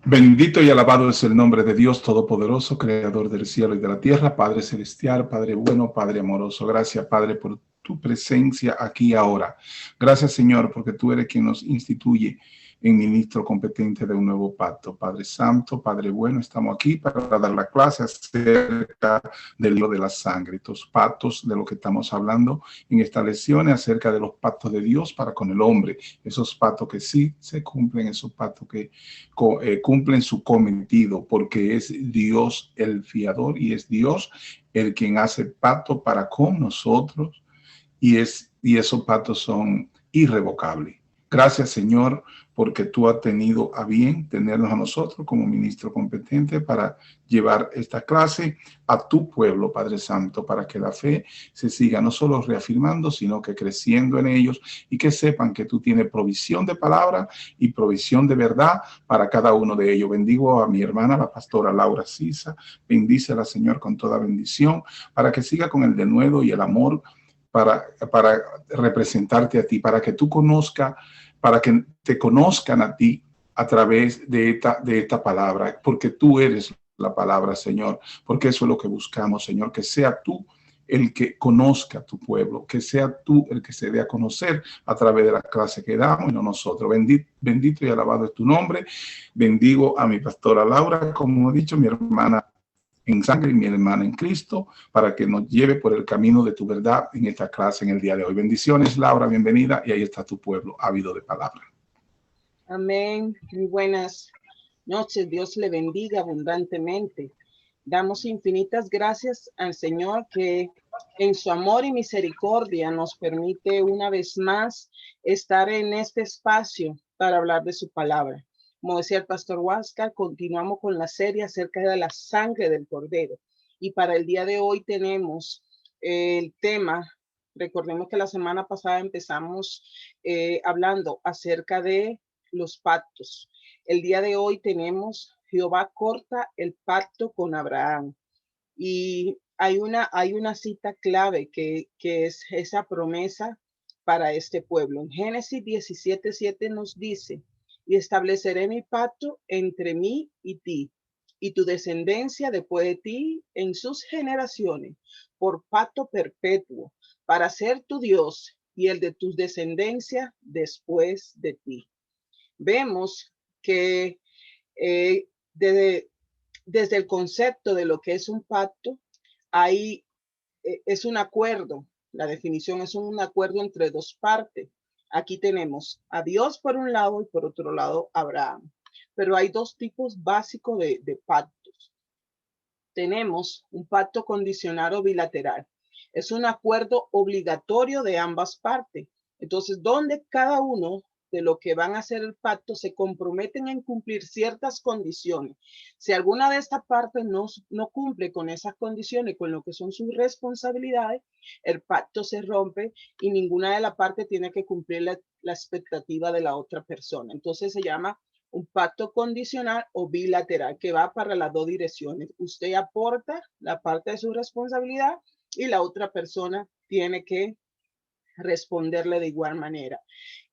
Bendito y alabado es el nombre de Dios Todopoderoso, Creador del cielo y de la tierra, Padre celestial, Padre bueno, Padre amoroso. Gracias, Padre, por tu presencia aquí y ahora. Gracias, Señor, porque tú eres quien nos instituye en ministro competente de un nuevo pacto. Padre Santo, Padre bueno, estamos aquí para dar la clase acerca del libro de la sangre, estos pactos de lo que estamos hablando en esta lección acerca de los pactos de Dios para con el hombre, esos pactos que sí se cumplen, esos pactos que cumplen su cometido, porque es Dios el fiador y es Dios el quien hace pacto para con nosotros y esos pactos son irrevocables. Gracias, Señor, porque tú has tenido a bien tenernos a nosotros como ministro competente para llevar esta clase a tu pueblo, Padre Santo, para que la fe se siga no solo reafirmando, sino que creciendo en ellos y que sepan que tú tienes provisión de palabra y provisión de verdad para cada uno de ellos. Bendigo a mi hermana, la pastora Laura Sisa. Bendícela, Señor, con toda bendición, para que siga con el denuedo y el amor para representarte a ti, para que tú conozcas, para que te conozcan a ti a través de esta palabra, porque tú eres la palabra, Señor, porque eso es lo que buscamos, Señor, que sea tú el que conozca a tu pueblo, que sea tú el que se dé a conocer a través de la clase que damos y no nosotros. Bendito y alabado es tu nombre. Bendigo a mi pastora Laura, como he dicho, mi hermana en sangre y mi hermana en Cristo, para que nos lleve por el camino de tu verdad en esta clase en el día de hoy. Bendiciones, Laura, bienvenida, y ahí está tu pueblo, ávido de palabra. Amén. Muy buenas noches. Dios le bendiga abundantemente. Damos infinitas gracias al Señor que en su amor y misericordia nos permite una vez más estar en este espacio para hablar de su palabra. Como decía el pastor Huáscar, continuamos con la serie acerca de la sangre del Cordero. Y para el día de hoy tenemos el tema, recordemos que la semana pasada empezamos hablando acerca de los pactos. El día de hoy tenemos Jehová corta el pacto con Abraham. Y hay una cita clave que es esa promesa para este pueblo. En Génesis 17:7 nos dice, y estableceré mi pacto entre mí y ti, y tu descendencia después de ti en sus generaciones, por pacto perpetuo, para ser tu Dios y el de tus descendencias después de ti. Vemos que desde el concepto de lo que es un pacto, ahí es un acuerdo. La definición es un acuerdo entre dos partes. Aquí tenemos a Dios por un lado y por otro lado a Abraham. Pero hay dos tipos básicos de pactos. Tenemos un pacto condicional o bilateral. Es un acuerdo obligatorio de ambas partes. Entonces, donde cada uno de lo que van a hacer el pacto se comprometen en cumplir ciertas condiciones. Si alguna de estas partes no cumple con esas condiciones, con lo que son sus responsabilidades, el pacto se rompe y ninguna de las partes tiene que cumplir la expectativa de la otra persona. Entonces se llama un pacto condicional o bilateral que va para las dos direcciones. Usted aporta la parte de su responsabilidad y la otra persona tiene que responderle de igual manera.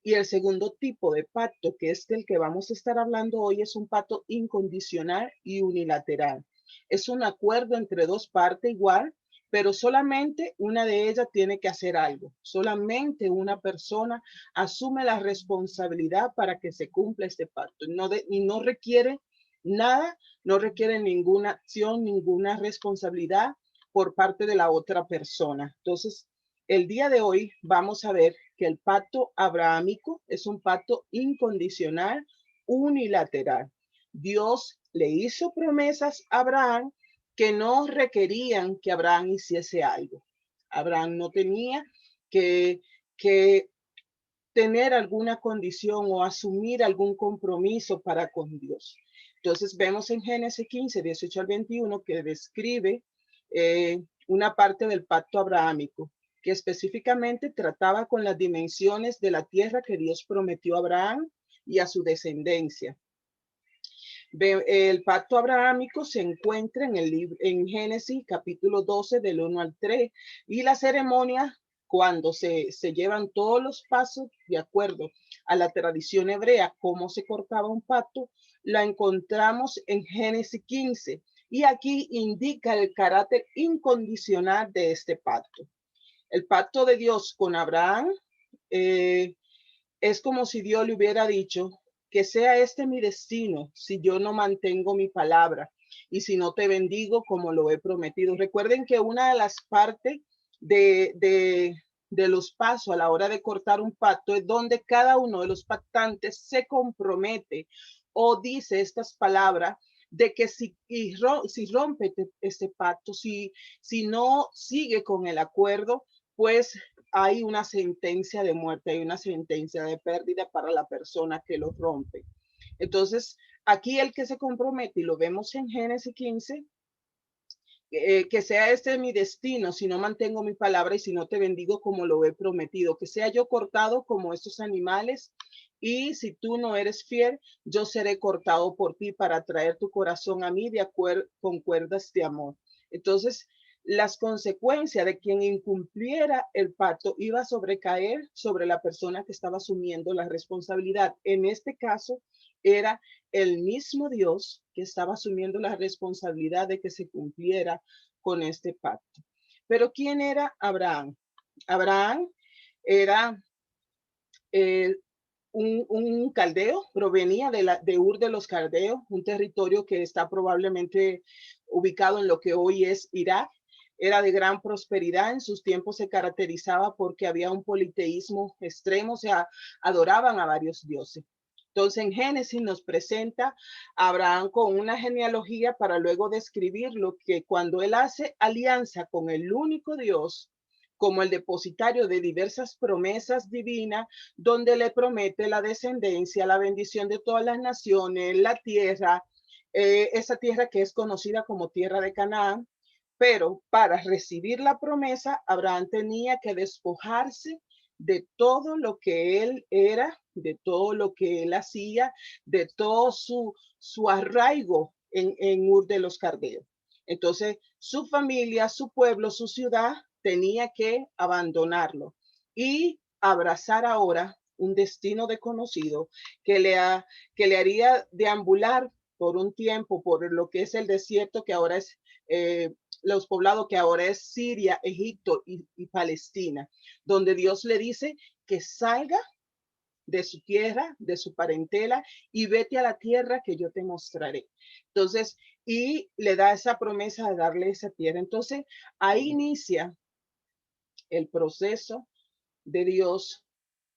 Y el segundo tipo de pacto, que es del que vamos a estar hablando hoy, es un pacto incondicional y unilateral. Es un acuerdo entre dos partes igual, pero solamente una de ellas tiene que hacer algo. Solamente una persona asume la responsabilidad para que se cumpla este pacto. Y no requiere nada, no requiere ninguna acción, ninguna responsabilidad por parte de la otra persona. Entonces, el día de hoy vamos a ver que el pacto abrahámico es un pacto incondicional, unilateral. Dios le hizo promesas a Abraham que no requerían que Abraham hiciese algo. Abraham no tenía que tener alguna condición o asumir algún compromiso para con Dios. Entonces vemos en Génesis 15, 18 al 21 que describe una parte del pacto abrahámico que específicamente trataba con las dimensiones de la tierra que Dios prometió a Abraham y a su descendencia. El pacto abrahámico se encuentra en Génesis capítulo 12 del 1 al 3 y la ceremonia cuando se llevan todos los pasos de acuerdo a la tradición hebrea, cómo se cortaba un pacto, la encontramos en Génesis 15. Y aquí indica el carácter incondicional de este pacto. El pacto de Dios con Abraham es como si Dios le hubiera dicho que sea este mi destino si yo no mantengo mi palabra y si no te bendigo como lo he prometido. Recuerden que una de las partes de los pasos a la hora de cortar un pacto es donde cada uno de los pactantes se compromete o dice estas palabras de que si rompe este pacto, si no sigue con el acuerdo, pues hay una sentencia de muerte, hay una sentencia de pérdida para la persona que lo rompe. Entonces, aquí el que se compromete, y lo vemos en Génesis 15, que sea este mi destino si no mantengo mi palabra y si no te bendigo como lo he prometido, que sea yo cortado como estos animales y si tú no eres fiel, yo seré cortado por ti para traer tu corazón a mí de acuerdo con cuerdas de amor. Entonces, las consecuencias de quien incumpliera el pacto iba a sobrecaer sobre la persona que estaba asumiendo la responsabilidad. En este caso, era el mismo Dios que estaba asumiendo la responsabilidad de que se cumpliera con este pacto. Pero ¿quién era Abraham? Abraham era un caldeo, provenía de Ur de los Caldeos, un territorio que está probablemente ubicado en lo que hoy es Irak. Era de gran prosperidad, en sus tiempos se caracterizaba porque había un politeísmo extremo, o sea, adoraban a varios dioses. Entonces en Génesis nos presenta a Abraham con una genealogía para luego describir lo que cuando él hace alianza con el único Dios, como el depositario de diversas promesas divinas, donde le promete la descendencia, la bendición de todas las naciones, la tierra, esa tierra que es conocida como tierra de Canaán. Pero para recibir la promesa, Abraham tenía que despojarse de todo lo que él era, de todo lo que él hacía, de todo su arraigo en Ur de los Caldeos. Entonces, su familia, su pueblo, su ciudad tenía que abandonarlo y abrazar ahora un destino desconocido que le haría deambular por un tiempo por lo que es el desierto que ahora es los poblados que ahora es Siria, Egipto y Palestina, donde Dios le dice que salga de su tierra, de su parentela, y vete a la tierra que yo te mostraré. Entonces, y le da esa promesa de darle esa tierra. Entonces, ahí inicia el proceso de Dios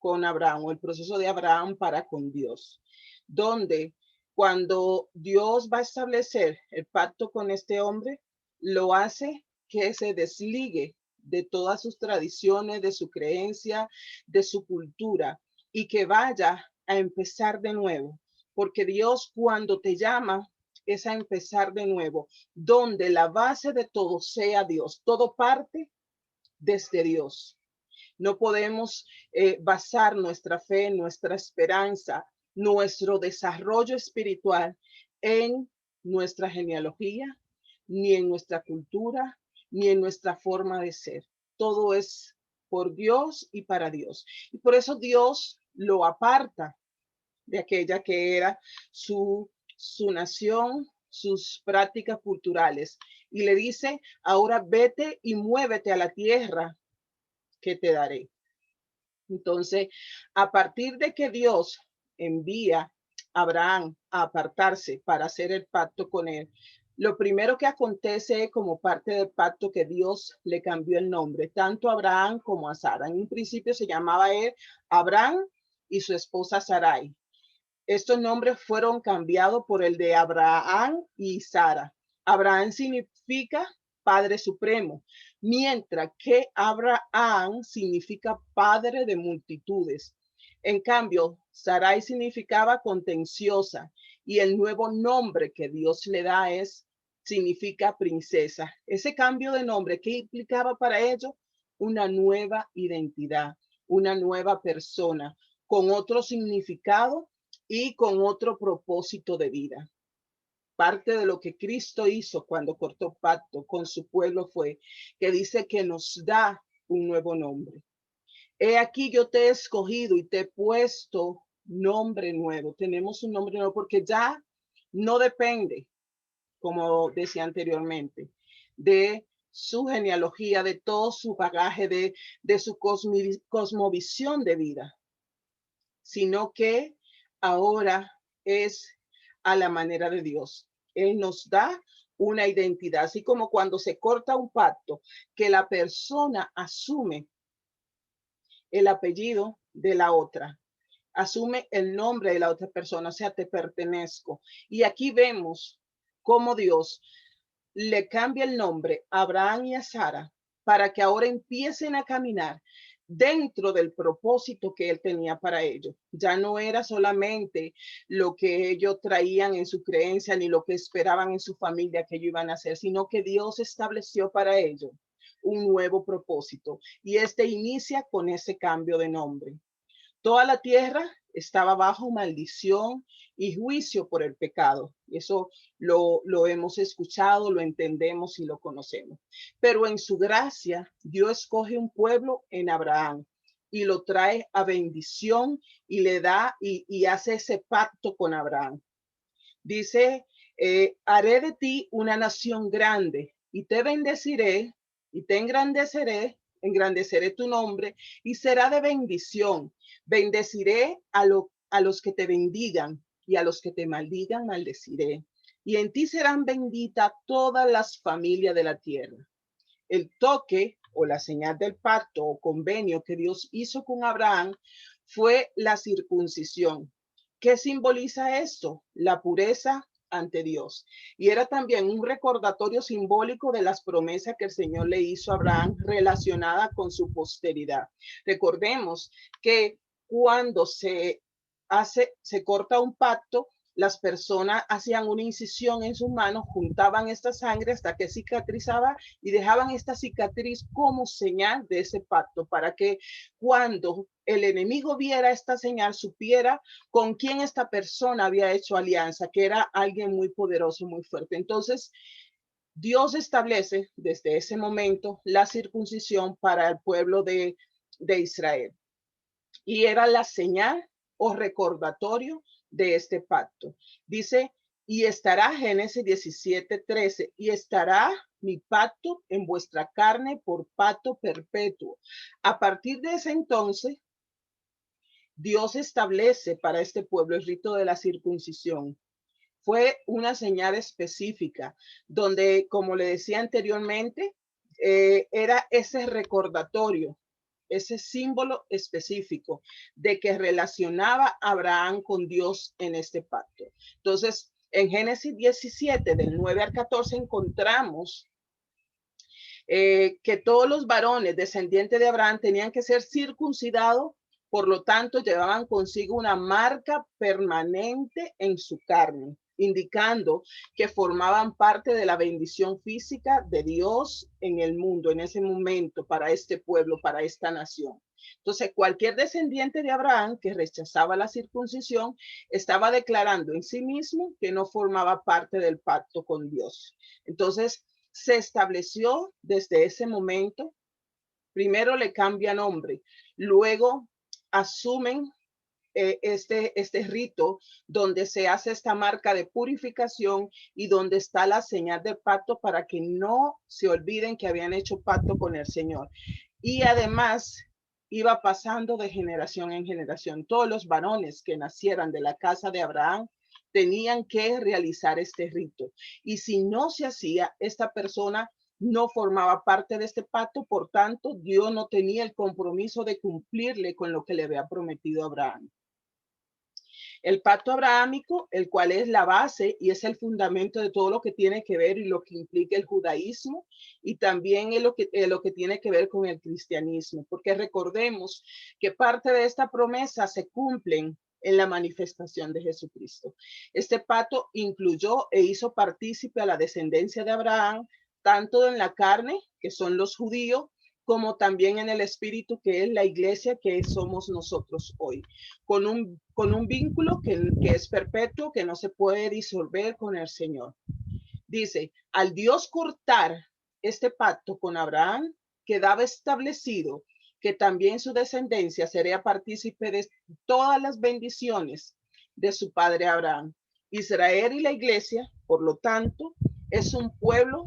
con Abraham, o el proceso de Abraham para con Dios, donde cuando Dios va a establecer el pacto con este hombre, lo hace que se desligue de todas sus tradiciones, de su creencia, de su cultura, y que vaya a empezar de nuevo, porque Dios cuando te llama es a empezar de nuevo, donde la base de todo sea Dios, todo parte desde Dios. No podemos basar nuestra fe, nuestra esperanza, nuestro desarrollo espiritual en nuestra genealogía, ni en nuestra cultura, ni en nuestra forma de ser. Todo es por Dios y para Dios. Y por eso Dios lo aparta de aquella que era su nación, sus prácticas culturales. Y le dice, ahora vete y muévete a la tierra que te daré. Entonces, a partir de que Dios envía a Abraham a apartarse para hacer el pacto con él, lo primero que acontece como parte del pacto que Dios le cambió el nombre, tanto a Abraham como a Sara. En un principio se llamaba él Abraham y su esposa Sarai. Estos nombres fueron cambiados por el de Abraham y Sara. Abraham significa Padre Supremo, mientras que Abraham significa Padre de multitudes. En cambio, Sarai significaba contenciosa y el nuevo nombre que Dios le da significa princesa. Ese cambio de nombre, ¿qué implicaba para ellos? Una nueva identidad, una nueva persona con otro significado y con otro propósito de vida. Parte de lo que Cristo hizo cuando cortó pacto con su pueblo fue que dice que nos da un nuevo nombre. He aquí yo te he escogido y te he puesto nombre nuevo, tenemos un nombre nuevo porque ya no depende, como decía anteriormente, de su genealogía, de todo su bagaje, de su cosmovisión de vida, sino que ahora es a la manera de Dios. Él nos da una identidad, así como cuando se corta un pacto, que la persona asume el apellido de la otra, asume el nombre de la otra persona, o sea, te pertenezco. Y aquí vemos cómo Dios le cambia el nombre a Abraham y a Sara para que ahora empiecen a caminar dentro del propósito que él tenía para ellos. Ya no era solamente lo que ellos traían en su creencia ni lo que esperaban en su familia que ellos iban a hacer, sino que Dios estableció para ellos un nuevo propósito y este inicia con ese cambio de nombre. Toda la tierra estaba bajo maldición y juicio por el pecado. Eso lo hemos escuchado, lo entendemos y lo conocemos. Pero en su gracia, Dios escoge un pueblo en Abraham y lo trae a bendición y le da y hace ese pacto con Abraham. Dice, haré de ti una nación grande y te bendeciré y te engrandeceré tu nombre y será de bendición. Bendeciré a los que te bendigan y a los que te maldigan, maldeciré. Y en ti serán benditas todas las familias de la tierra. El toque o la señal del pacto o convenio que Dios hizo con Abraham fue la circuncisión. ¿Qué simboliza esto? La pureza ante Dios. Y era también un recordatorio simbólico de las promesas que el Señor le hizo a Abraham relacionada con su posteridad. Recordemos que cuando se corta un pacto, las personas hacían una incisión en sus manos, juntaban esta sangre hasta que cicatrizaba y dejaban esta cicatriz como señal de ese pacto para que cuando el enemigo viera esta señal, supiera con quién esta persona había hecho alianza, que era alguien muy poderoso, muy fuerte. Entonces, Dios establece desde ese momento la circuncisión para el pueblo de Israel. Y era la señal o recordatorio de este pacto. Dice, y estará Génesis 17:13, y estará mi pacto en vuestra carne por pacto perpetuo. A partir de ese entonces, Dios establece para este pueblo el rito de la circuncisión. Fue una señal específica donde, como le decía anteriormente, era ese recordatorio, ese símbolo específico de que relacionaba a Abraham con Dios en este pacto. Entonces, en Génesis 17, del 9 al 14, encontramos que todos los varones descendientes de Abraham tenían que ser circuncidados, por lo tanto, llevaban consigo una marca permanente en su carne, indicando que formaban parte de la bendición física de Dios en el mundo, en ese momento, para este pueblo, para esta nación. Entonces, cualquier descendiente de Abraham que rechazaba la circuncisión estaba declarando en sí mismo que no formaba parte del pacto con Dios. Entonces, se estableció desde ese momento, primero le cambia nombre, luego asumen este rito donde se hace esta marca de purificación y donde está la señal del pacto para que no se olviden que habían hecho pacto con el Señor. Y además iba pasando de generación en generación. Todos los varones que nacieran de la casa de Abraham tenían que realizar este rito. Y si no se hacía, esta persona no formaba parte de este pacto, por tanto, Dios no tenía el compromiso de cumplirle con lo que le había prometido a Abraham. El pacto abrahámico, el cual es la base y es el fundamento de todo lo que tiene que ver y lo que implica el judaísmo y también es lo que tiene que ver con el cristianismo, porque recordemos que parte de esta promesa se cumplen en la manifestación de Jesucristo. Este pacto incluyó e hizo partícipe a la descendencia de Abraham, tanto en la carne, que son los judíos, como también en el espíritu, que es la iglesia que somos nosotros hoy, con un vínculo que es perpetuo, que no se puede disolver con el Señor. Dice, al Dios cortar este pacto con Abraham, quedaba establecido que también su descendencia sería partícipe de todas las bendiciones de su padre Abraham. Israel y la iglesia, por lo tanto, es un pueblo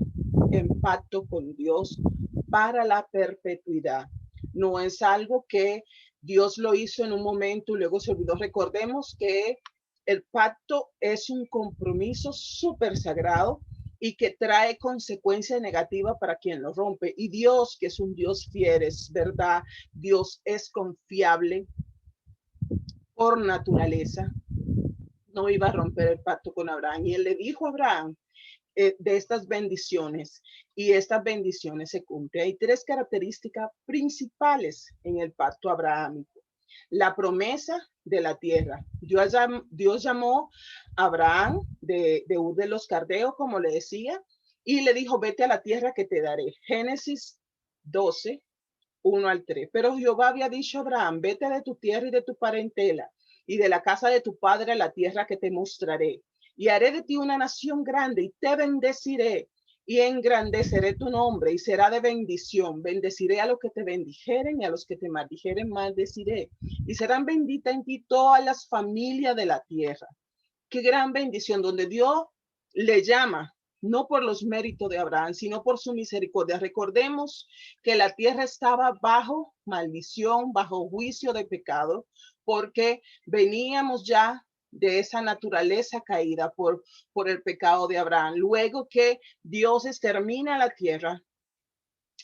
en pacto con Dios para la perpetuidad. No es algo que Dios lo hizo en un momento y luego se olvidó. Recordemos que el pacto es un compromiso súper sagrado y que trae consecuencias negativas para quien lo rompe. Y Dios, que es un Dios fiel, es verdad, Dios es confiable por naturaleza, no iba a romper el pacto con Abraham. Y él le dijo a Abraham de estas bendiciones, y estas bendiciones se cumplen. Hay tres características principales en el pacto abrahámico. La promesa de la tierra. Dios llamó a Abraham de Ur de los Caldeos, como le decía, y le dijo, vete a la tierra que te daré. Génesis 12, 1 al 3. Pero Jehová había dicho a Abraham, vete de tu tierra y de tu parentela y de la casa de tu padre a la tierra que te mostraré. Y haré de ti una nación grande y te bendeciré y engrandeceré tu nombre y será de bendición. Bendeciré a los que te bendijeren y a los que te maldijeren maldeciré. Y serán benditas en ti todas las familias de la tierra. Qué gran bendición, donde Dios le llama, no por los méritos de Abraham, sino por su misericordia. Recordemos que la tierra estaba bajo maldición, bajo juicio de pecado, porque veníamos ya de esa naturaleza caída por el pecado de Abraham. Luego que Dios extermina la tierra,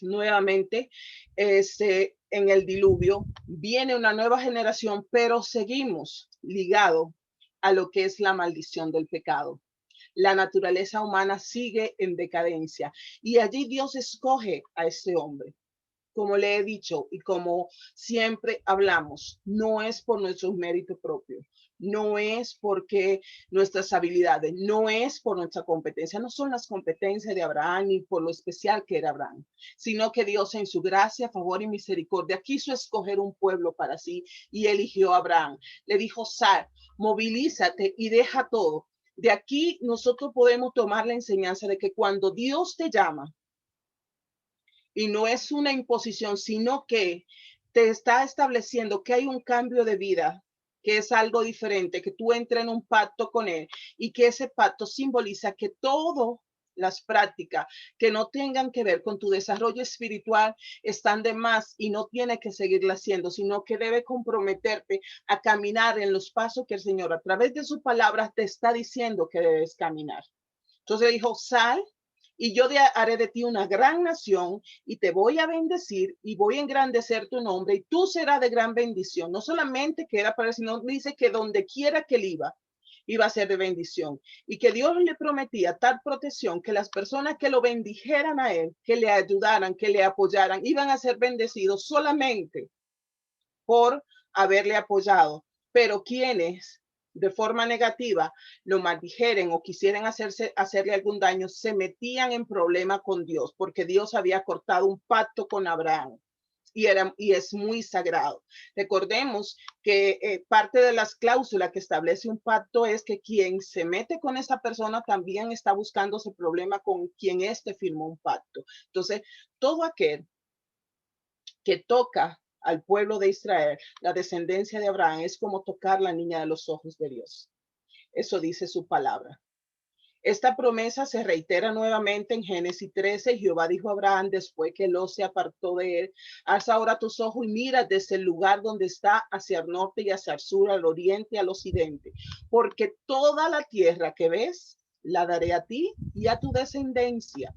nuevamente en el diluvio, viene una nueva generación, pero seguimos ligados a lo que es la maldición del pecado. La naturaleza humana sigue en decadencia y allí Dios escoge a ese hombre. Como le he dicho y como siempre hablamos, no es por nuestros méritos propios, no es porque nuestras habilidades, no es por nuestra competencia, no son las competencias de Abraham ni por lo especial que era Abraham, sino que Dios en su gracia, favor y misericordia quiso escoger un pueblo para sí y eligió a Abraham. Le dijo, sal, movilízate y deja todo. De aquí nosotros podemos tomar la enseñanza de que cuando Dios te llama, y no es una imposición, sino que te está estableciendo que hay un cambio de vida, que es algo diferente, que tú entres en un pacto con él y que ese pacto simboliza que todas las prácticas que no tengan que ver con tu desarrollo espiritual están de más y no tienes que seguirla haciendo, sino que debe comprometerte a caminar en los pasos que el Señor a través de su palabra te está diciendo que debes caminar. Entonces dijo, sal y yo haré de ti una gran nación y te voy a bendecir y voy a engrandecer tu nombre y tú serás de gran bendición. No solamente que era para, sino dice que donde quiera que él iba a ser de bendición y que Dios le prometía tal protección que las personas que lo bendijeran a él, que le ayudaran, que le apoyaran, iban a ser bendecidos solamente por haberle apoyado. Pero quienes de forma negativa lo maldijeren o quisieran hacerle algún daño, se metían en problema con Dios, porque Dios había cortado un pacto con Abraham. Y es muy sagrado. Recordemos que parte de las cláusulas que establece un pacto es que quien se mete con esa persona también está buscando ese problema con quien firmó un pacto. Entonces, todo aquel que toca al pueblo de Israel, la descendencia de Abraham, es como tocar la niña de los ojos de Dios. Eso dice su palabra. Esta promesa se reitera nuevamente en Génesis 13. Jehová dijo a Abraham después que Lot se apartó de él, alza ahora tus ojos y mira desde el lugar donde está hacia el norte y hacia el sur, al oriente y al occidente, porque toda la tierra que ves la daré a ti y a tu descendencia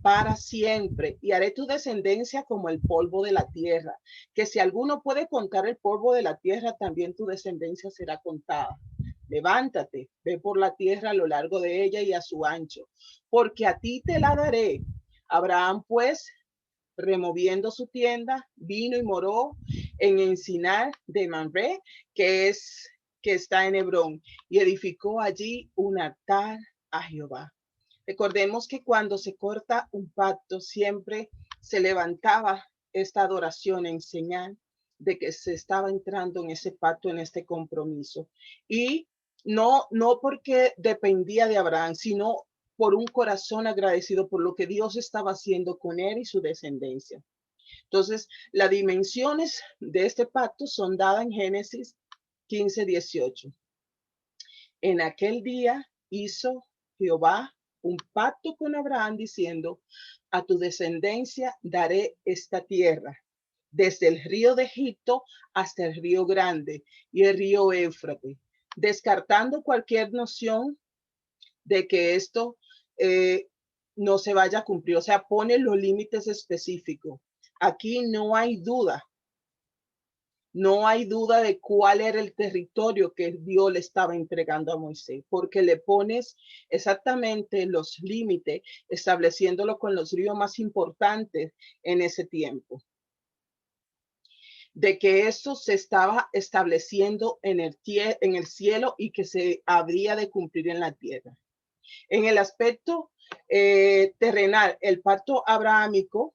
para siempre, y haré tu descendencia como el polvo de la tierra, que si alguno puede contar el polvo de la tierra, también tu descendencia será contada. Levántate, ve por la tierra a lo largo de ella y a su ancho, porque a ti te la daré. Abraham, pues, removiendo su tienda, vino y moró en Encinar de Mamre, que está en Hebrón, y edificó allí un altar a Jehová. Recordemos que cuando se corta un pacto, siempre se levantaba esta adoración en señal de que se estaba entrando en ese pacto, en este compromiso. Y no porque dependía de Abraham, sino por un corazón agradecido por lo que Dios estaba haciendo con él y su descendencia. Entonces, las dimensiones de este pacto son dadas en Génesis 15:18. En aquel día hizo Jehová un pacto con Abraham diciendo, a tu descendencia daré esta tierra, desde el río de Egipto hasta el río Grande y el río Éufrates, descartando cualquier noción de que esto no se vaya a cumplir. O sea, pone los límites específicos. Aquí no hay duda. No hay duda de cuál era el territorio que Dios le estaba entregando a Moisés, porque le pones exactamente los límites, estableciéndolo con los ríos más importantes en ese tiempo. De que esto se estaba estableciendo en el cielo y que se habría de cumplir en la tierra. En el aspecto terrenal, el pacto abrahámico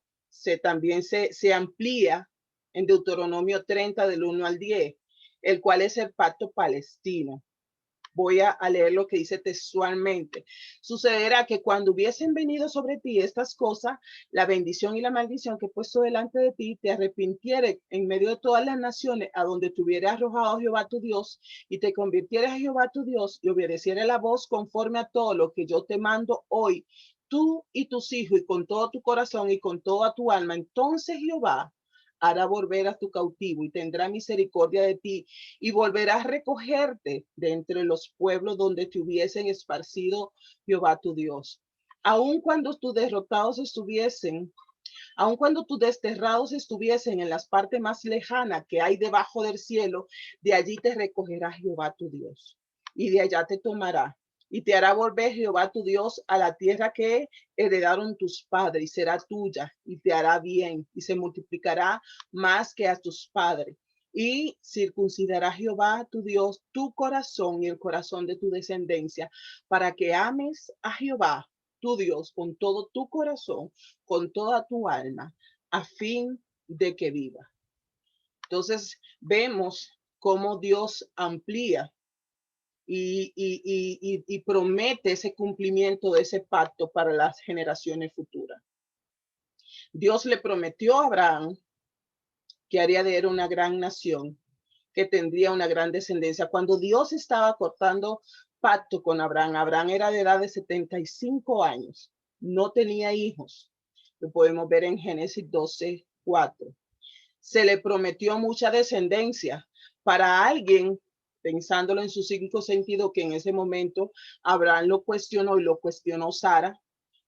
también se amplía en Deuteronomio 30 del 1 al 10, el cual es el pacto palestino. Voy a leer lo que dice textualmente. Sucederá que cuando hubiesen venido sobre ti estas cosas, la bendición y la maldición que he puesto delante de ti, te arrepintieres en medio de todas las naciones a donde te hubiera arrojado Jehová tu Dios, y te convirtieras a Jehová tu Dios y obedecieras la voz conforme a todo lo que yo te mando hoy, tú y tus hijos, y con todo tu corazón y con toda tu alma, entonces Jehová hará volver a tu cautivo y tendrá misericordia de ti y volverás a recogerte de entre los pueblos donde te hubiesen esparcido Jehová tu Dios. Aun cuando tus derrotados estuviesen, aun cuando tus desterrados estuviesen en las partes más lejanas que hay debajo del cielo, de allí te recogerá Jehová tu Dios y de allá te tomará. Y te hará volver Jehová tu Dios a la tierra que heredaron tus padres, y será tuya, y te hará bien, y se multiplicará más que a tus padres. Y circuncidará Jehová tu Dios tu corazón y el corazón de tu descendencia, para que ames a Jehová tu Dios con todo tu corazón, con toda tu alma, a fin de que viva. Entonces vemos cómo Dios amplía y promete ese cumplimiento de ese pacto para las generaciones futuras. Dios le prometió a Abraham que haría de él una gran nación, que tendría una gran descendencia. Cuando Dios estaba cortando pacto con Abraham, Abraham era de edad de 75 años, no tenía hijos. Lo podemos ver en Génesis 12:4. Se le prometió mucha descendencia para alguien, pensándolo en su cinco sentidos, que en ese momento Abraham lo cuestionó y lo cuestionó Sara,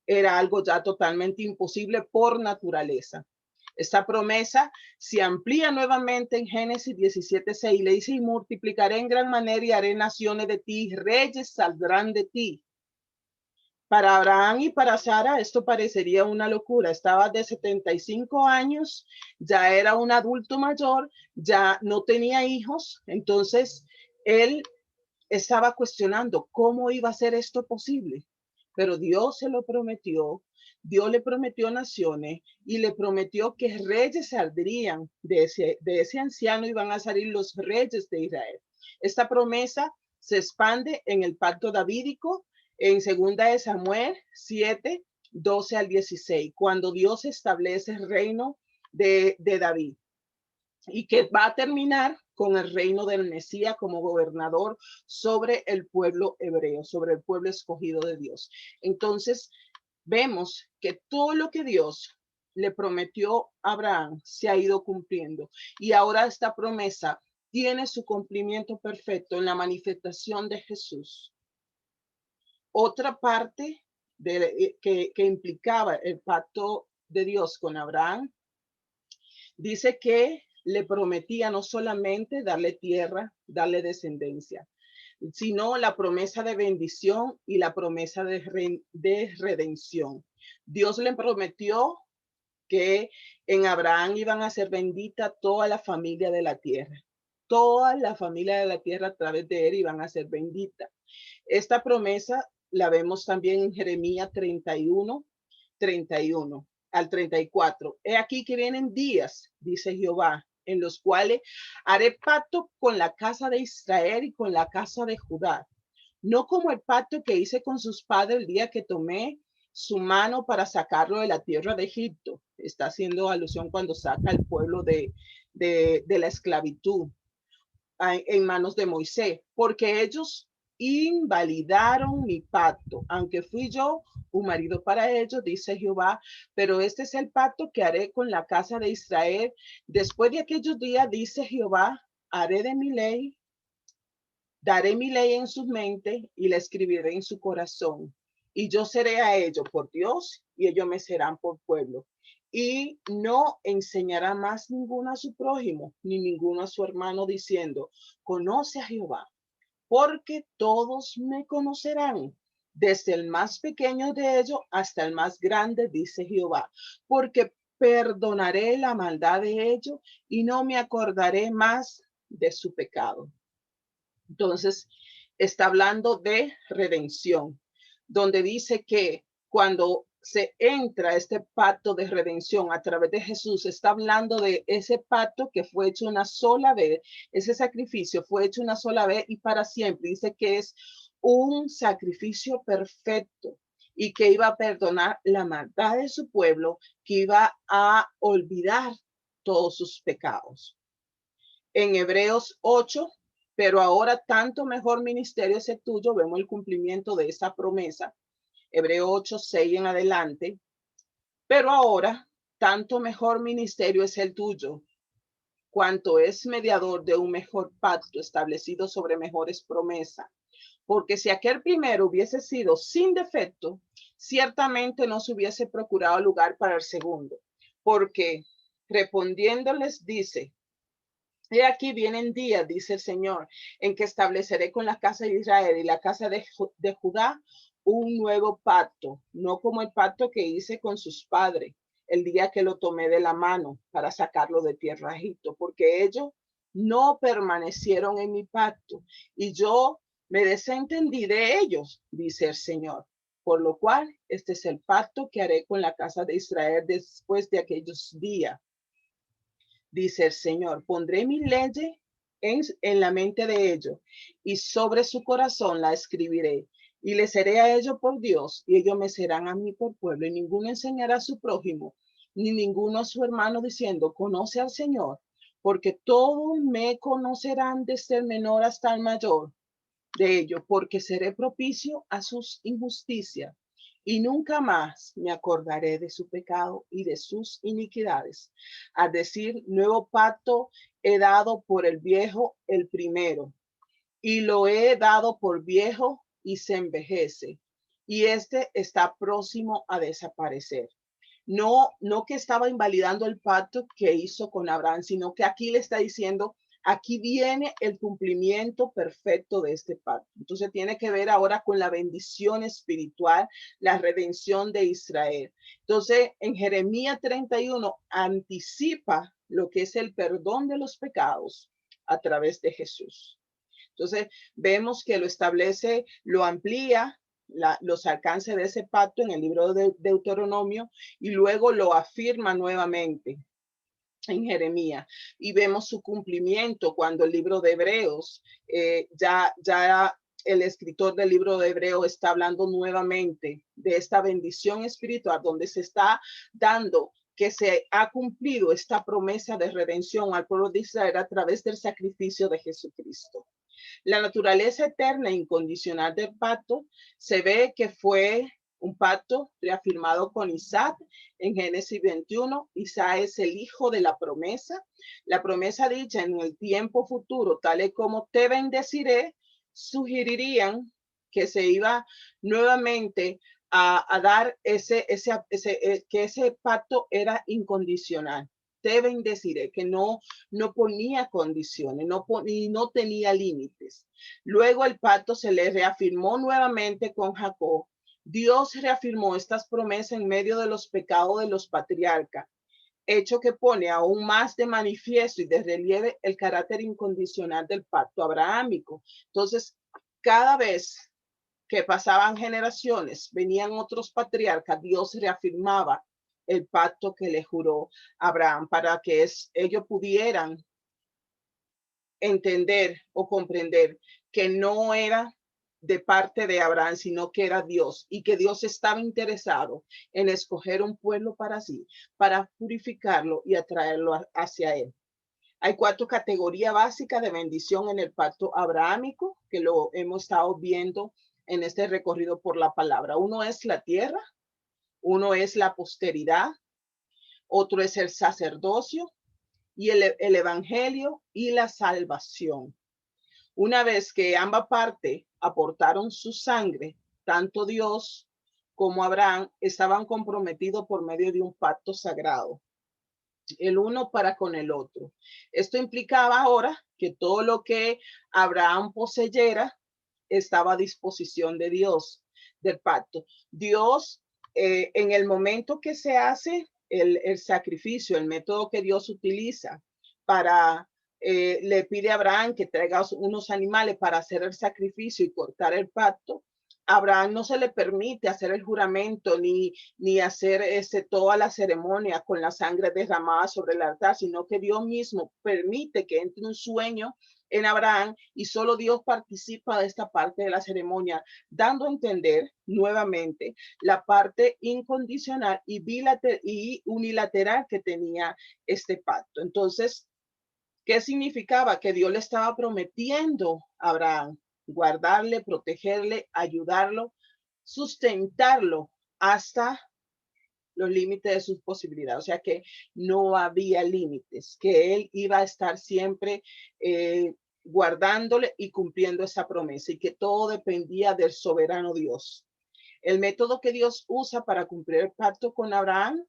era algo ya totalmente imposible por naturaleza. Esta promesa se amplía nuevamente en Génesis 17:6. Le dice, y multiplicaré en gran manera y haré naciones de ti, reyes saldrán de ti. Para Abraham y para Sara esto parecería una locura. Estaba de 75 años, ya era un adulto mayor, ya no tenía hijos, entonces él estaba cuestionando cómo iba a ser esto posible. Pero Dios se lo prometió, Dios le prometió naciones y le prometió que reyes saldrían de ese anciano, iban a salir los reyes de Israel. Esta promesa se expande en el pacto davídico en 2 Samuel 7:12 al 16, cuando Dios establece el reino de David y que va a terminar con el reino del Mesías como gobernador sobre el pueblo hebreo, sobre el pueblo escogido de Dios. Entonces, vemos que todo lo que Dios le prometió a Abraham se ha ido cumpliendo y ahora esta promesa tiene su cumplimiento perfecto en la manifestación de Jesús. Otra parte que implicaba el pacto de Dios con Abraham dice que le prometía no solamente darle tierra, darle descendencia, sino la promesa de bendición y la promesa de redención. Dios le prometió que en Abraham iban a ser bendita toda la familia de la tierra. Toda la familia de la tierra a través de él iban a ser bendita. Esta promesa la vemos también en Jeremías 31 al 34. He aquí que vienen días, dice Jehová, en los cuales haré pacto con la casa de Israel y con la casa de Judá, no como el pacto que hice con sus padres el día que tomé su mano para sacarlo de la tierra de Egipto. Está haciendo alusión cuando saca al pueblo de la esclavitud en manos de Moisés, porque ellos invalidaron mi pacto, aunque fui yo un marido para ellos, dice Jehová, pero este es el pacto que haré con la casa de Israel. Después de aquellos días, dice Jehová, haré de mi ley, daré mi ley en su mente y la escribiré en su corazón. Y yo seré a ellos por Dios y ellos me serán por pueblo. Y no enseñará más ninguno a su prójimo, ni ninguno a su hermano, diciendo, conoce a Jehová, porque todos me conocerán, desde el más pequeño de ellos hasta el más grande, dice Jehová, porque perdonaré la maldad de ellos y no me acordaré más de su pecado. Entonces, está hablando de redención, donde dice que cuando se entra a este pacto de redención a través de Jesús, está hablando de ese pacto que fue hecho una sola vez, ese sacrificio fue hecho una sola vez y para siempre. Dice que es un sacrificio perfecto y que iba a perdonar la maldad de su pueblo, que iba a olvidar todos sus pecados. En Hebreos 8, pero ahora tanto mejor ministerio es el tuyo, vemos el cumplimiento de esa promesa, Hebreos 8, 6 en adelante, pero ahora tanto mejor ministerio es el tuyo, cuanto es mediador de un mejor pacto establecido sobre mejores promesas. Porque si aquel primero hubiese sido sin defecto, ciertamente no se hubiese procurado lugar para el segundo, porque respondiéndoles dice, he aquí vienen días, dice el Señor, en que estableceré con la casa de Israel y la casa de Judá un nuevo pacto, no como el pacto que hice con sus padres el día que lo tomé de la mano para sacarlo de tierra de Egipto, porque ellos no permanecieron en mi pacto y yo me desentendí de ellos, dice el Señor. Por lo cual, este es el pacto que haré con la casa de Israel después de aquellos días, dice el Señor, pondré mi ley en la mente de ellos y sobre su corazón la escribiré y les seré a ellos por Dios y ellos me serán a mí por pueblo y ninguno enseñará a su prójimo ni ninguno a su hermano diciendo conoce al Señor, porque todos me conocerán desde el menor hasta el mayor de ellos, porque seré propicio a sus injusticias y nunca más me acordaré de su pecado y de sus iniquidades. Al decir, nuevo pacto he dado por el viejo el primero, y lo he dado por viejo y se envejece, y este está próximo a desaparecer. No que estaba invalidando el pacto que hizo con Abraham, sino que aquí le está diciendo, aquí viene el cumplimiento perfecto de este pacto. Entonces tiene que ver ahora con la bendición espiritual, la redención de Israel. Entonces en Jeremías 31 anticipa lo que es el perdón de los pecados a través de Jesús. Entonces vemos que lo establece, lo amplía, los alcances de ese pacto en el libro de Deuteronomio y luego lo afirma nuevamente en Jeremías y vemos su cumplimiento cuando el libro de Hebreos ya el escritor del libro de Hebreo está hablando nuevamente de esta bendición espiritual donde se está dando que se ha cumplido esta promesa de redención al pueblo de Israel a través del sacrificio de Jesucristo. La naturaleza eterna e incondicional del pacto se ve que fue un pacto reafirmado con Isaac en Génesis 21. Isaac es el hijo de la promesa dicha en el tiempo futuro, tal y como te bendeciré, sugerirían que se iba nuevamente a dar que ese pacto era incondicional. Te bendeciré, que no ponía condiciones, y no tenía límites. Luego el pacto se le reafirmó nuevamente con Jacob. Dios reafirmó estas promesas en medio de los pecados de los patriarcas, hecho que pone aún más de manifiesto y de relieve el carácter incondicional del pacto abrahámico. Entonces, cada vez que pasaban generaciones, venían otros patriarcas, Dios reafirmaba el pacto que le juró a Abraham para que ellos pudieran entender o comprender que no era de parte de Abraham, sino que era Dios y que Dios estaba interesado en escoger un pueblo para sí, para purificarlo y atraerlo hacia él. Hay 4 categorías básicas de bendición en el pacto abrahámico que lo hemos estado viendo en este recorrido por la palabra. Uno es la tierra, uno es la posteridad, otro es el sacerdocio y el evangelio y la salvación. Una vez que ambas partes aportaron su sangre, tanto Dios como Abraham estaban comprometidos por medio de un pacto sagrado, el uno para con el otro. Esto implicaba ahora que todo lo que Abraham poseyera estaba a disposición de Dios, del pacto. Dios, en el momento que se hace el sacrificio, el método que Dios utiliza para le pide a Abraham que traiga unos animales para hacer el sacrificio y cortar el pacto. Abraham no se le permite hacer el juramento ni hacer toda la ceremonia con la sangre derramada sobre el altar, sino que Dios mismo permite que entre un sueño en Abraham y solo Dios participa de esta parte de la ceremonia, dando a entender nuevamente la parte incondicional y unilateral que tenía este pacto. Entonces, ¿qué significaba? Que Dios le estaba prometiendo a Abraham guardarle, protegerle, ayudarlo, sustentarlo hasta los límites de sus posibilidades. O sea que no había límites, que él iba a estar siempre guardándole y cumpliendo esa promesa y que todo dependía del soberano Dios. El método que Dios usa para cumplir el pacto con Abraham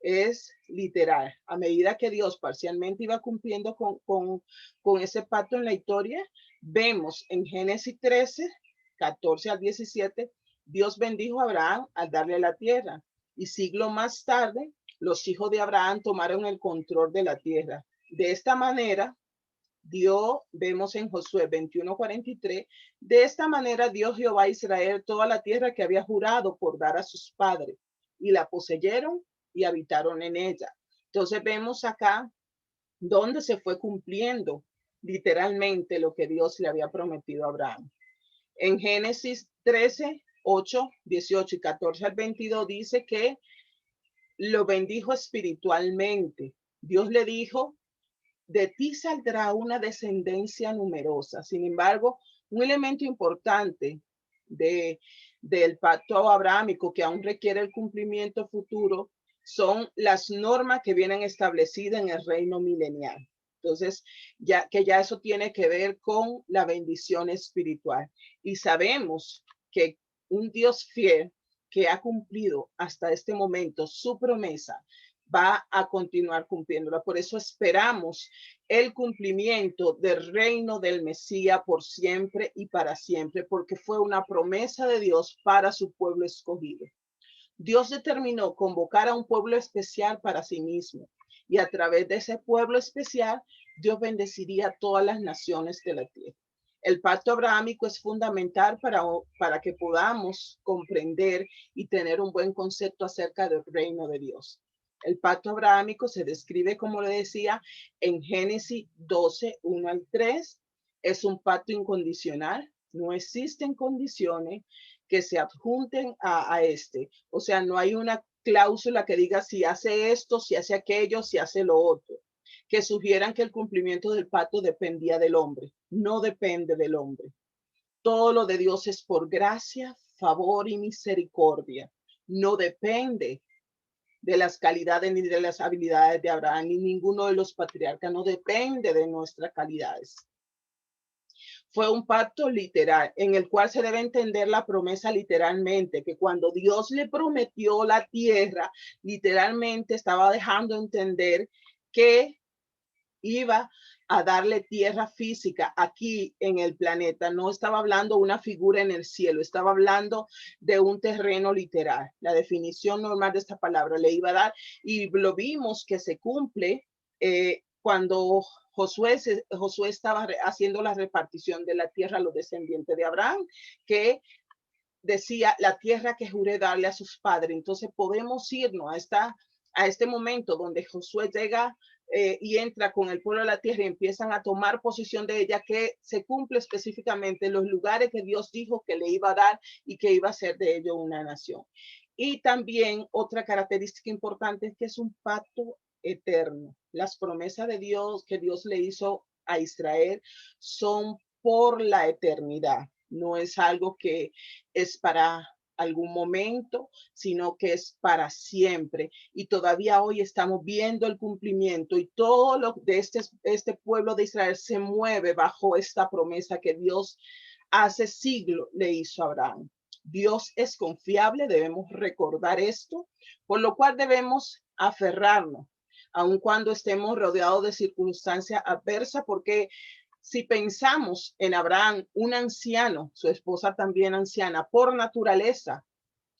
es literal. A medida que Dios parcialmente iba cumpliendo con ese pacto en la historia, vemos en Génesis 13, 14 al 17, Dios bendijo a Abraham al darle la tierra. Y siglo más tarde, los hijos de Abraham tomaron el control de la tierra. De esta manera, Dios, vemos en Josué 21:43, de esta manera dio Jehová a Israel toda la tierra que había jurado por dar a sus padres, y la poseyeron y habitaron en ella. Entonces vemos acá donde se fue cumpliendo literalmente lo que Dios le había prometido a Abraham. En Génesis 13, 8, 18 y 14 al 22 dice que lo bendijo espiritualmente. Dios le dijo, de ti saldrá una descendencia numerosa. Sin embargo, un elemento importante del pacto abrahámico que aún requiere el cumplimiento futuro son las normas que vienen establecidas en el reino milenial. Entonces, ya eso tiene que ver con la bendición espiritual. Y sabemos que un Dios fiel que ha cumplido hasta este momento su promesa va a continuar cumpliéndola. Por eso esperamos el cumplimiento del reino del Mesías por siempre y para siempre, porque fue una promesa de Dios para su pueblo escogido. Dios determinó convocar a un pueblo especial para sí mismo, y a través de ese pueblo especial, Dios bendeciría a todas las naciones de la tierra. El pacto abrahámico es fundamental para que podamos comprender y tener un buen concepto acerca del reino de Dios. El pacto abrahámico se describe, como le decía, en Génesis 12, 1 al 3. Es un pacto incondicional. No existen condiciones que se adjunten a este. O sea, no hay una cláusula que diga si hace esto, si hace aquello, si hace lo otro, que sugieran que el cumplimiento del pacto dependía del hombre. No depende del hombre. Todo lo de Dios es por gracia, favor y misericordia. No depende de las calidades ni de las habilidades de Abraham, ni ninguno de los patriarcas, no depende de nuestras calidades. Fue un pacto literal en el cual se debe entender la promesa literalmente, que cuando Dios le prometió la tierra, literalmente estaba dejando entender que iba a darle tierra física aquí en el planeta. No estaba hablando de una figura en el cielo, estaba hablando de un terreno literal. La definición normal de esta palabra le iba a dar, y lo vimos que se cumple cuando Josué estaba haciendo la repartición de la tierra a los descendientes de Abraham, que decía la tierra que juré darle a sus padres. Entonces podemos irnos a este momento donde Josué llega y entra con el pueblo de la tierra y empiezan a tomar posición de ella, que se cumple específicamente los lugares que Dios dijo que le iba a dar y que iba a hacer de ellos una nación. Y también otra característica importante es que es un pacto eterno. Las promesas de Dios que Dios le hizo a Israel son por la eternidad. No es algo que es para algún momento, sino que es para siempre. Y todavía hoy estamos viendo el cumplimiento, y todo lo de este pueblo de Israel se mueve bajo esta promesa que Dios hace siglos le hizo a Abraham. Dios es confiable, debemos recordar esto, por lo cual debemos aferrarnos, aun cuando estemos rodeados de circunstancias adversas, porque si pensamos en Abraham, un anciano, su esposa también anciana, por naturaleza,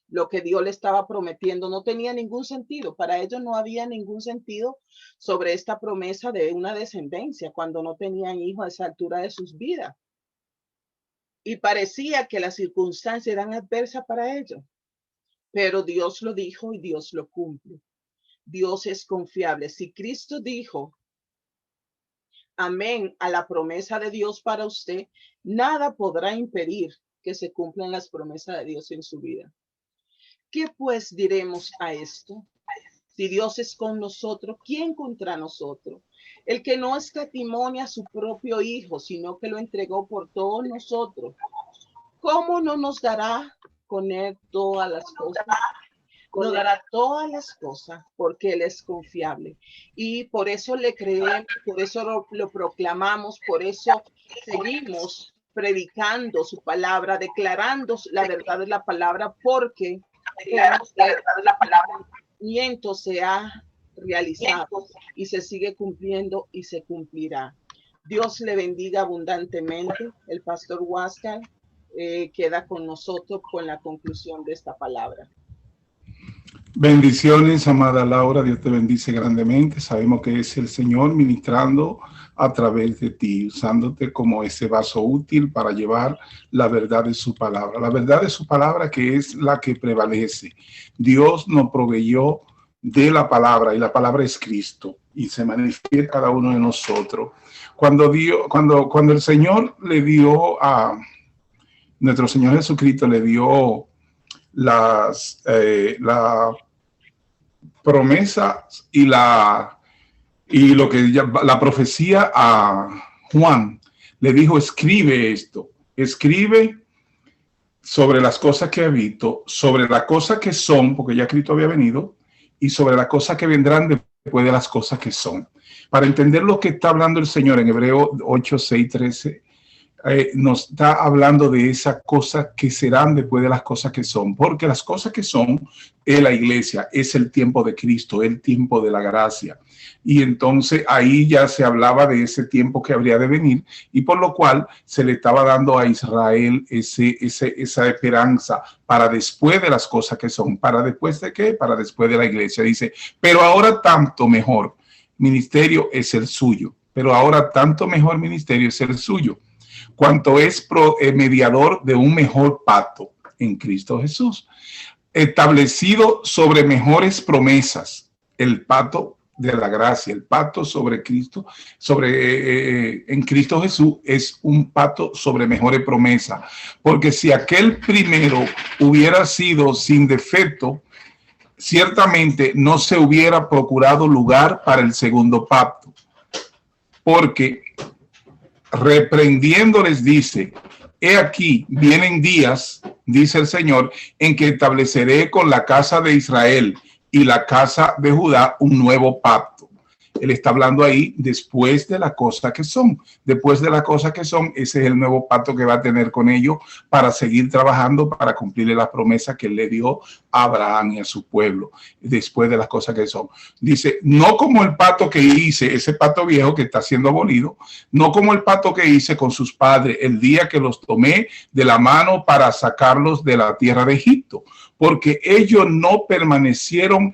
lo que Dios le estaba prometiendo no tenía ningún sentido. Para ellos no había ningún sentido sobre esta promesa de una descendencia cuando no tenían hijos a esa altura de sus vidas. Y parecía que las circunstancias eran adversas para ellos. Pero Dios lo dijo y Dios lo cumple. Dios es confiable. Si Cristo dijo amén a la promesa de Dios para usted, nada podrá impedir que se cumplan las promesas de Dios en su vida. ¿Qué pues diremos a esto? Si Dios es con nosotros, ¿quién contra nosotros? El que no escatimó a su propio Hijo, sino que lo entregó por todos nosotros, ¿cómo no nos dará con él todas las cosas? Nos dará todas las cosas, porque Él es confiable. Y por eso le creemos, por eso lo proclamamos, por eso seguimos predicando su palabra, declarando la verdad de la palabra, porque el se ha realizado y se sigue cumpliendo y se cumplirá. Dios le bendiga abundantemente. El pastor Huáscar queda con nosotros con la conclusión de esta palabra. Bendiciones, amada Laura, Dios te bendice grandemente. Sabemos que es el Señor ministrando a través de ti, usándote como ese vaso útil para llevar la verdad de su palabra. La verdad de su palabra, que es la que prevalece. Dios nos proveyó de la palabra, y la palabra es Cristo, y se manifiesta cada uno de nosotros. Cuando el Señor le dio a nuestro Señor Jesucristo, le dio la promesa y lo que la profecía a Juan, le dijo: escribe esto, escribe sobre las cosas que he visto, sobre las cosas que son, porque ya Cristo había venido, y sobre las cosas que vendrán después de las cosas que son. Para entender lo que está hablando el Señor en Hebreo 8, 6, 13, nos está hablando de esas cosas que serán después de las cosas que son, porque las cosas que son es la iglesia, es el tiempo de Cristo, el tiempo de la gracia. Y entonces ahí ya se hablaba de ese tiempo que habría de venir, y por lo cual se le estaba dando a Israel esa esperanza para después de las cosas que son. ¿Para después de qué? Para después de la iglesia. Dice, pero ahora tanto mejor ministerio es el suyo, pero ahora tanto mejor ministerio es el suyo, cuanto es mediador de un mejor pacto en Cristo Jesús, establecido sobre mejores promesas, el pacto de la gracia, el pacto sobre Cristo, en Cristo Jesús es un pacto sobre mejores promesas, porque si aquel primero hubiera sido sin defecto, ciertamente no se hubiera procurado lugar para el segundo pacto, porque reprendiéndoles dice: he aquí, vienen días, dice el Señor, en que estableceré con la casa de Israel y la casa de Judá un nuevo pacto. Él está hablando ahí después de las cosas que son. Después de las cosas que son, ese es el nuevo pacto que va a tener con ellos para seguir trabajando, para cumplirle las promesas que él le dio a Abraham y a su pueblo. Después de las cosas que son. Dice, no como el pacto que hice, ese pacto viejo que está siendo abolido, no como el pacto que hice con sus padres el día que los tomé de la mano para sacarlos de la tierra de Egipto, porque ellos no permanecieron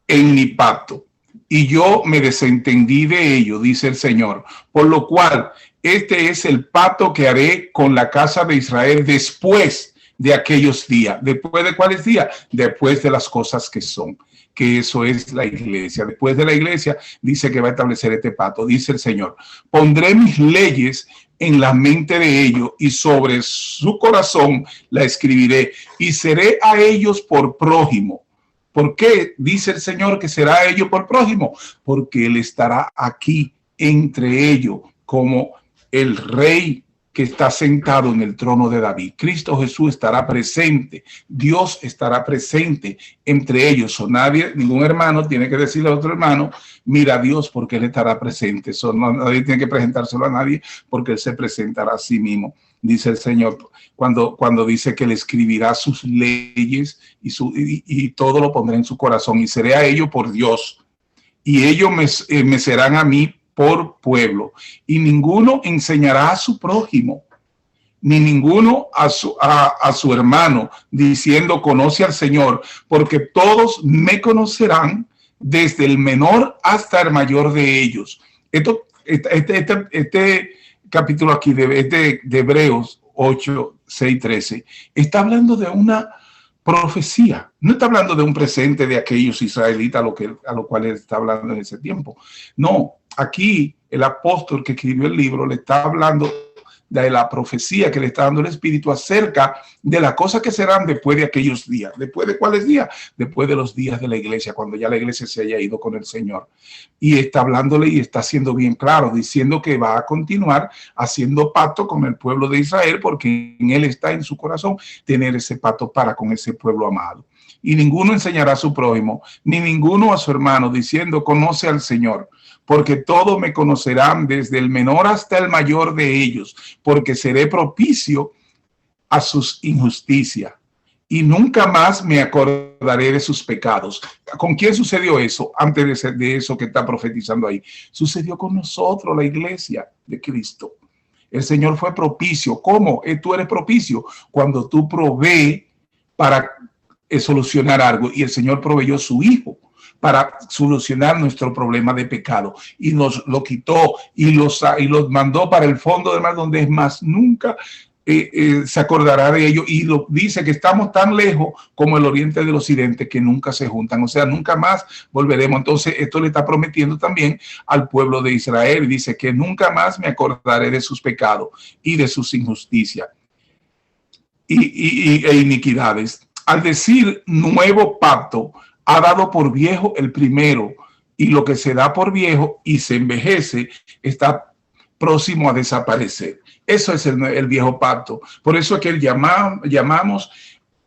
en mi pacto, y yo me desentendí de ello, dice el Señor. Por lo cual, este es el pacto que haré con la casa de Israel después de aquellos días. ¿Después de cuáles días? Después de las cosas que son, que eso es la iglesia. Después de la iglesia dice que va a establecer este pacto. Dice el Señor, pondré mis leyes en la mente de ellos y sobre su corazón la escribiré y seré a ellos por prójimo. ¿Por qué dice el Señor que será a ellos por prójimo? Porque Él estará aquí entre ellos como el rey que está sentado en el trono de David. Cristo Jesús estará presente, Dios estará presente entre ellos. O nadie, ningún hermano tiene que decirle a otro hermano, mira a Dios porque Él estará presente. Eso nadie tiene que presentárselo a nadie porque Él se presentará a sí mismo. Dice el Señor cuando dice que le escribirá sus leyes y todo lo pondrá en su corazón y seré a ellos por Dios y ellos me serán a mí por pueblo, y ninguno enseñará a su prójimo, ni ninguno a su hermano, diciendo conoce al Señor, porque todos me conocerán, desde el menor hasta el mayor de ellos. Este capítulo aquí de Hebreos 8, 6, 13, está hablando de una profecía, no está hablando de un presente de aquellos israelitas a lo cual él está hablando en ese tiempo. No, aquí el apóstol que escribió el libro le está hablando de la profecía que le está dando el Espíritu acerca de las cosas que serán después de aquellos días. ¿Después de cuáles días? Después de los días de la iglesia, cuando ya la iglesia se haya ido con el Señor. Y está hablándole y está siendo bien claro, diciendo que va a continuar haciendo pacto con el pueblo de Israel, porque en él está en su corazón tener ese pacto para con ese pueblo amado. Y ninguno enseñará a su prójimo, ni ninguno a su hermano, diciendo conoce al Señor, porque todos me conocerán, desde el menor hasta el mayor de ellos, porque seré propicio a sus injusticias y nunca más me acordaré de sus pecados. ¿Con quién sucedió eso? Antes de eso que está profetizando ahí, sucedió con nosotros, la iglesia de Cristo. El Señor fue propicio. ¿Cómo? Tú eres propicio cuando tú provees para solucionar algo, y el Señor proveyó su Hijo para solucionar nuestro problema de pecado y nos lo quitó y los mandó para el fondo del mar, donde es más nunca se acordará de ello, y lo dice que estamos tan lejos como el oriente del occidente, que nunca se juntan, o sea, nunca más volveremos. Entonces esto le está prometiendo también al pueblo de Israel, y dice que nunca más me acordaré de sus pecados y de sus injusticias e iniquidades. Al decir nuevo pacto, ha dado por viejo el primero, y lo que se da por viejo y se envejece está próximo a desaparecer. Eso es el viejo pacto. Por eso es que llamamos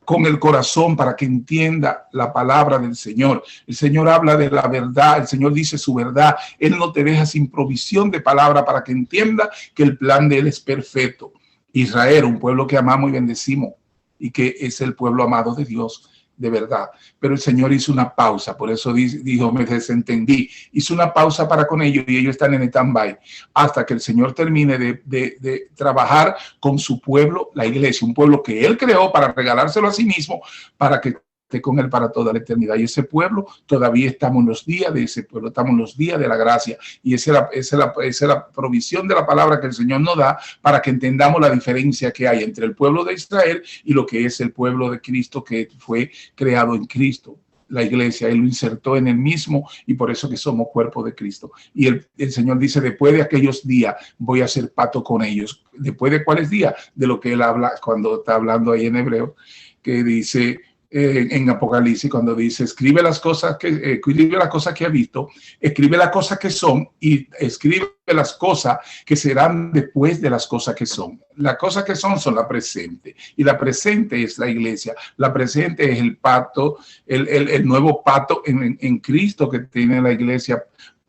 con el corazón, para que entienda la palabra del Señor. El Señor habla de la verdad, el Señor dice su verdad. Él no te deja sin provisión de palabra, para que entienda que el plan de Él es perfecto. Israel, un pueblo que amamos y bendecimos, y que es el pueblo amado de Dios de verdad. Pero el Señor hizo una pausa, por eso dijo, me desentendí. Hizo una pausa para con ellos, y ellos están en stand-by hasta que el Señor termine de trabajar con su pueblo, la iglesia, un pueblo que Él creó para regalárselo a sí mismo, para que esté con Él para toda la eternidad. Y ese pueblo, todavía estamos en los días de ese pueblo, estamos en los días de la gracia, y esa es la provisión de la palabra que el Señor nos da, para que entendamos la diferencia que hay entre el pueblo de Israel y lo que es el pueblo de Cristo, que fue creado en Cristo. La iglesia, Él lo insertó en el mismo, y por eso que somos cuerpo de Cristo. Y el Señor dice, después de aquellos días voy a hacer pacto con ellos. ¿Después de cuáles días? De lo que Él habla cuando está hablando ahí en Hebreo, que dice en Apocalipsis, cuando dice, escribe las cosas que ha visto, escribe las cosas que son, y escribe las cosas que serán después de las cosas que son. Las cosas que son la presente, y la presente es la iglesia. La presente es el pacto, el nuevo pacto en Cristo que tiene la iglesia.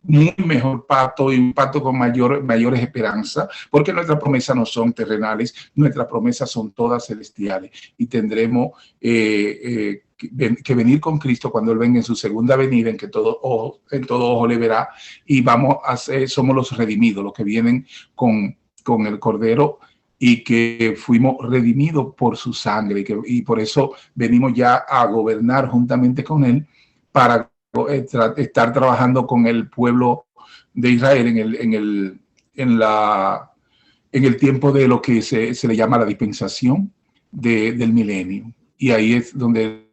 Muy mejor pacto, y un pacto con mayores esperanzas, porque nuestras promesas no son terrenales, nuestras promesas son todas celestiales, y tendremos que venir con Cristo cuando Él venga en su segunda venida, en todo ojo le verá, y somos los redimidos, los que vienen con el Cordero, y que fuimos redimidos por su sangre, y por eso venimos ya a gobernar juntamente con Él, para estar trabajando con el pueblo de Israel en el tiempo de lo que se le llama la dispensación, del milenio. Y ahí es donde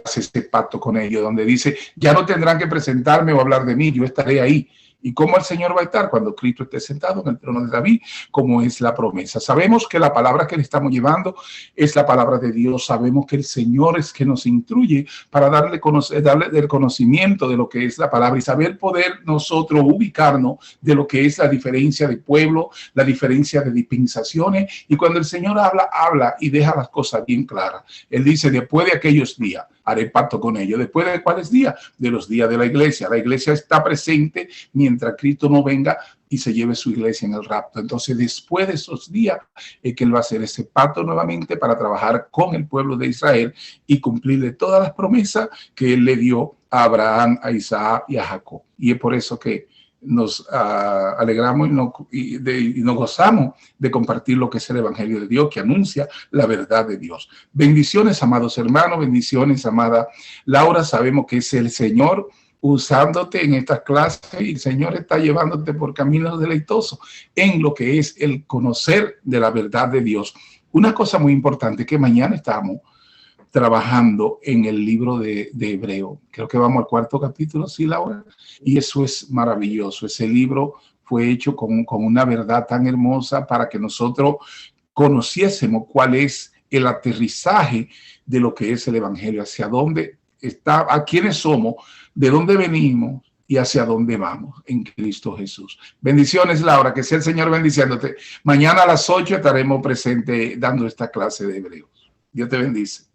hace este pacto con ellos, donde dice, ya no tendrán que presentarme o hablar de mí, yo estaré ahí. ¿Y cómo el Señor va a estar? Cuando Cristo esté sentado en el trono de David, como es la promesa. Sabemos que la palabra que le estamos llevando es la palabra de Dios. Sabemos que el Señor es que nos instruye para darle el conocimiento de lo que es la palabra y saber poder nosotros ubicarnos de lo que es la diferencia de pueblo, la diferencia de dispensaciones. Y cuando el Señor habla y deja las cosas bien claras. Él dice, después de aquellos días, haré pacto con ellos. ¿Después de cuáles días? De los días de la iglesia. La iglesia está presente mientras Cristo no venga y se lleve su iglesia en el rapto. Entonces, después de esos días, es que Él va a hacer ese pacto nuevamente para trabajar con el pueblo de Israel y cumplirle todas las promesas que Él le dio a Abraham, a Isaac y a Jacob. Y es por eso que nos alegramos y nos gozamos de compartir lo que es el Evangelio de Dios, que anuncia la verdad de Dios. Bendiciones, amados hermanos, bendiciones, amada Laura. Sabemos que es el Señor usándote en estas clases y el Señor está llevándote por caminos deleitosos en lo que es el conocer de la verdad de Dios. Una cosa muy importante que mañana estamos trabajando en el libro de Hebreo. Creo que vamos al 4º capítulo, ¿sí, Laura? Y eso es maravilloso. Ese libro fue hecho con una verdad tan hermosa para que nosotros conociésemos cuál es el aterrizaje de lo que es el Evangelio, hacia dónde está, a quiénes somos, de dónde venimos y hacia dónde vamos en Cristo Jesús. Bendiciones, Laura, que sea el Señor bendiciéndote. Mañana a las 8 estaremos presentes dando esta clase de Hebreos. Dios te bendice.